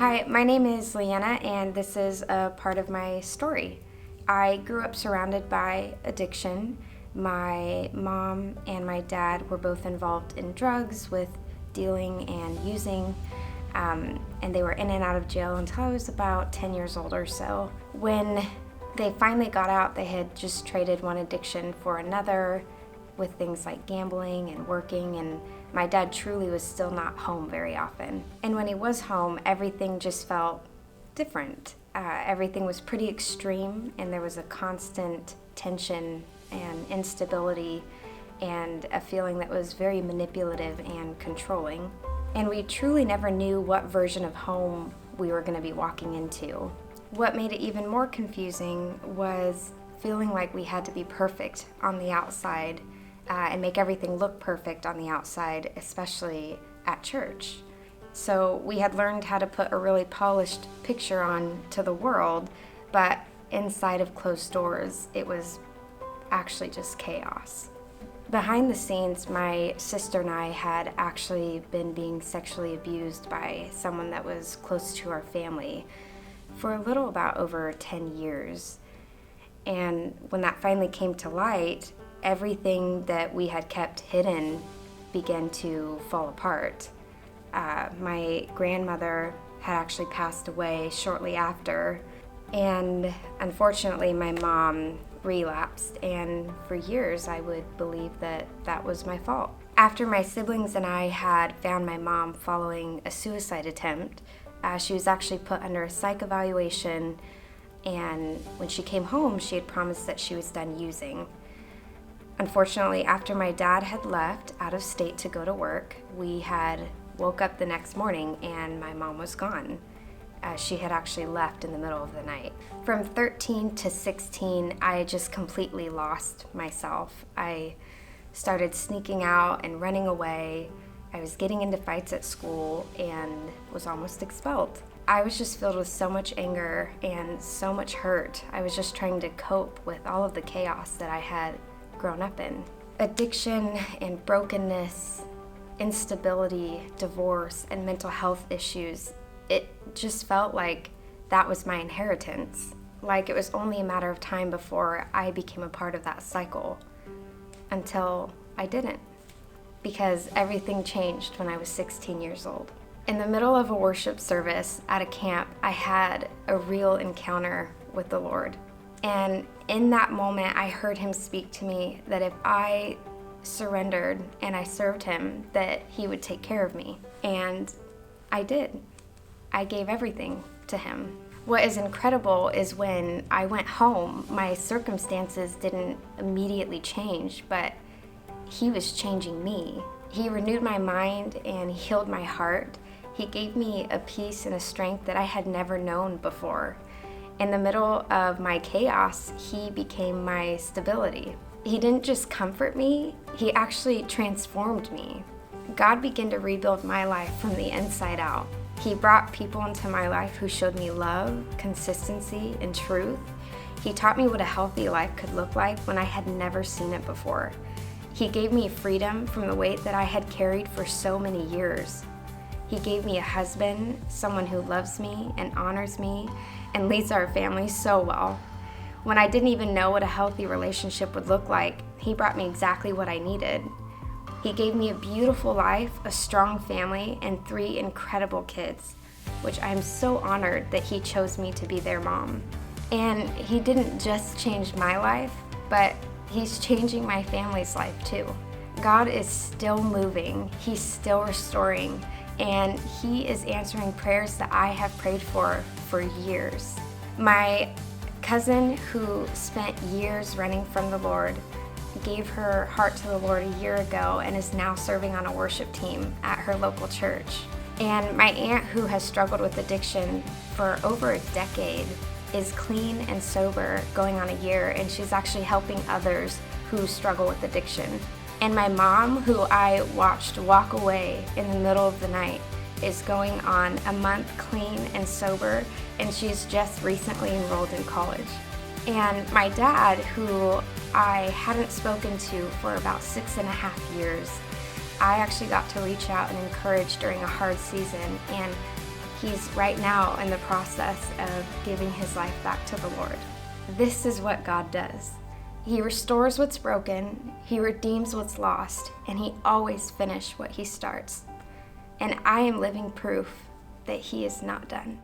Hi, my name is Leanna, and this is a part of my story. I grew up surrounded by addiction. My mom and my dad were both involved in drugs with dealing and using, and they were in and out of jail until I was about 10 years old or so. When they finally got out, they had just traded one addiction for another with things like gambling and working, and my dad truly was still not home very often. And when he was home, everything just felt different. Everything was pretty extreme, and there was a constant tension and instability and a feeling that was very manipulative and controlling. And we truly never knew what version of home we were going to be walking into. What made it even more confusing was feeling like we had to be perfect on the outside and make everything look perfect on the outside, especially at church. So we had learned how to put a really polished picture on to the world, but inside of closed doors, it was actually just chaos. Behind the scenes, my sister and I had actually been being sexually abused by someone that was close to our family for a little about over 10 years. And when that finally came to light, everything that we had kept hidden began to fall apart. My grandmother had actually passed away shortly after, and unfortunately my mom relapsed, and for years I would believe that that was my fault. After my siblings and I had found my mom following a suicide attempt, she was actually put under a psych evaluation, and when she came home, she had promised that she was done using. Unfortunately, after my dad had left out of state to go to work, we had woke up the next morning and my mom was gone. She had actually left in the middle of the night. From 13 to 16, I just completely lost myself. I started sneaking out and running away. I was getting into fights at school and was almost expelled. I was just filled with so much anger and so much hurt. I was just trying to cope with all of the chaos that I had grown up in. Addiction and brokenness, instability, divorce, and mental health issues, it just felt like that was my inheritance. Like it was only a matter of time before I became a part of that cycle, until I didn't, because everything changed when I was 16 years old. In the middle of a worship service at a camp, I had a real encounter with the Lord. And in that moment, I heard him speak to me that if I surrendered and I served him, that he would take care of me. And I did. I gave everything to him. What is incredible is when I went home, my circumstances didn't immediately change, but he was changing me. He renewed my mind and healed my heart. He gave me a peace and a strength that I had never known before. In the middle of my chaos, he became my stability. He didn't just comfort me, he actually transformed me. God began to rebuild my life from the inside out. He brought people into my life who showed me love, consistency, and truth. He taught me what a healthy life could look like when I had never seen it before. He gave me freedom from the weight that I had carried for so many years. He gave me a husband, someone who loves me and honors me and leads our family so well. When I didn't even know what a healthy relationship would look like, he brought me exactly what I needed. He gave me a beautiful life, a strong family, and 3 incredible kids, which I'm so honored that he chose me to be their mom. And he didn't just change my life, but he's changing my family's life too. God is still moving, he's still restoring, and he is answering prayers that I have prayed for years. My cousin, who spent years running from the Lord, gave her heart to the Lord a year ago and is now serving on a worship team at her local church. And my aunt, who has struggled with addiction for over a decade, is clean and sober going on a year, and she's actually helping others who struggle with addiction. And my mom, who I watched walk away in the middle of the night, is going on a month clean and sober, and she's just recently enrolled in college. And my dad, who I hadn't spoken to for about 6.5 years, I actually got to reach out and encourage during a hard season, and He's right now in the process of giving his life back to the Lord. This is what God does. He restores what's broken, he redeems what's lost, and he always finishes what he starts. And I am living proof that he is not done.